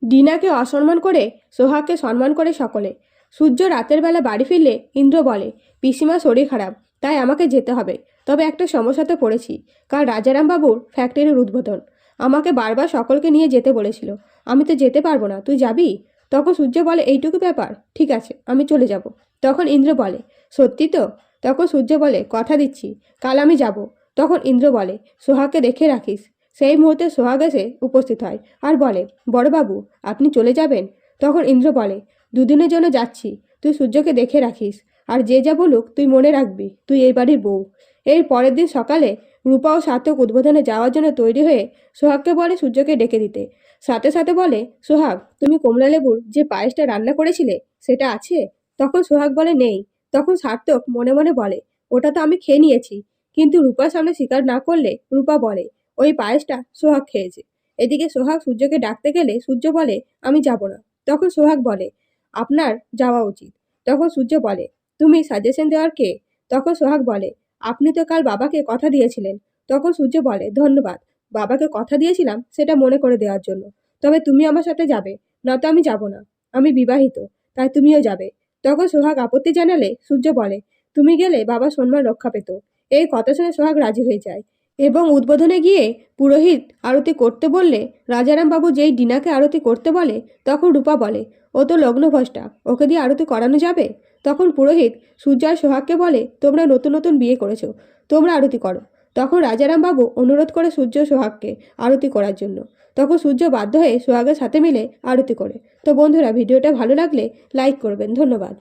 ডিনাকে অসম্মান করে সোহাগকে সম্মান করে সকলে। সূর্য রাতের বেলা বাড়ি ফিরলে ইন্দ্র বলে, পিসিমা শরীর খারাপ, তাই আমাকে যেতে হবে। তবে একটা সমস্যাতে পড়েছি। কাল রাজারাম বাবুর ফ্যাক্টরির উদ্বোধন। আমাকে বারবার সকলকে নিয়ে যেতে বলেছিল। আমি তো যেতে পারবো না, তুই যাবি? তখন সূর্য বলে, এইটুকু ব্যাপার, ঠিক আছে আমি চলে যাব। তখন ইন্দ্র বলে, সত্যি তো? তখন সূর্য বলে, কথা দিচ্ছি কাল আমি যাব। তখন ইন্দ্র বলে, সোহাগকে দেখে রাখিস। সেই মুহূর্তে সোহাগ এসে উপস্থিত হয় আর বলে, বড়বাবু আপনি চলে যাবেন? তখন ইন্দ্র বলে, দুদিনের জন্য যাচ্ছি, তুই সূর্যকে দেখে রাখিস। আর যে যা বলুক তুই মনে রাখবি, তুই এই বাড়ির বউ। এর পরের দিন সকালে রূপা ও সার্থক উদ্বোধনে যাওয়ার জন্য তৈরি হয়ে সোহাগকে বলে সূর্যকে ডেকে দিতে। সাথে সাথে বলে, সোহাগ তুমি কমলালেবুর যে পায়েসটা রান্না করেছিলে সেটা আছে? তখন সোহাগ বলে, নেই। তখন সার্থক মনে মনে বলে, ওটা তো আমি খেয়ে নিয়েছি। কিন্তু রূপার সামনে স্বীকার না করলে রূপা বলে, ওই পায়েসটা সোহাগ খেয়েছে। এদিকে সোহাগ সূর্যকে ডাকতে গেলে সূর্য বলে, আমি যাব না। তখন সোহাগ বলে, আপনার যাওয়া উচিত। তখন সূর্য বলে, তুমি সাজেশন দেওয়ার কে? তখন সোহাগ বলে, আপনি তো কাল বাবাকে কথা দিয়েছিলেন। তখন সূর্য বলে, ধন্যবাদ। বাবাকে কথা দিয়েছিলাম সেটা মনে করে দেওয়ার জন্য। তবে তুমি আমার সাথে যাবে, না তো আমি যাব না। আমি বিবাহিত, তাই তুমিও যাবে। তখন সোহাগ আপত্তি জানালে সূর্য বলে, তুমি গেলে বাবার সম্মান রক্ষা পেত। এই কথা শুনে সোহাগ রাজি হয়ে যায় এবং উদ্বোধনে গিয়ে পুরোহিত আরতি করতে বললে রাজারাম বাবু যেই ডিনাকে আরতি করতে বলে তখন রূপা বলে, ও তো লগ্নভ্রষ্টা, ওকে দিয়ে আরতি করানো যাবে? তখন পুরোহিত সূর্য আর সোহাগকে বলে, তোমরা নতুন নতুন বিয়ে করেছো, তোমরা আরতি করো। তখন রাজারাম বাবু অনুরোধ করে সূর্য সোহাগকে আরতি করার জন্য। তখন সূর্য বাধ্য হয়ে সোহাগের সাথে মিলে আরতি করে। তো বন্ধুরা, ভিডিওটা ভালো লাগলে লাইক করবেন। ধন্যবাদ।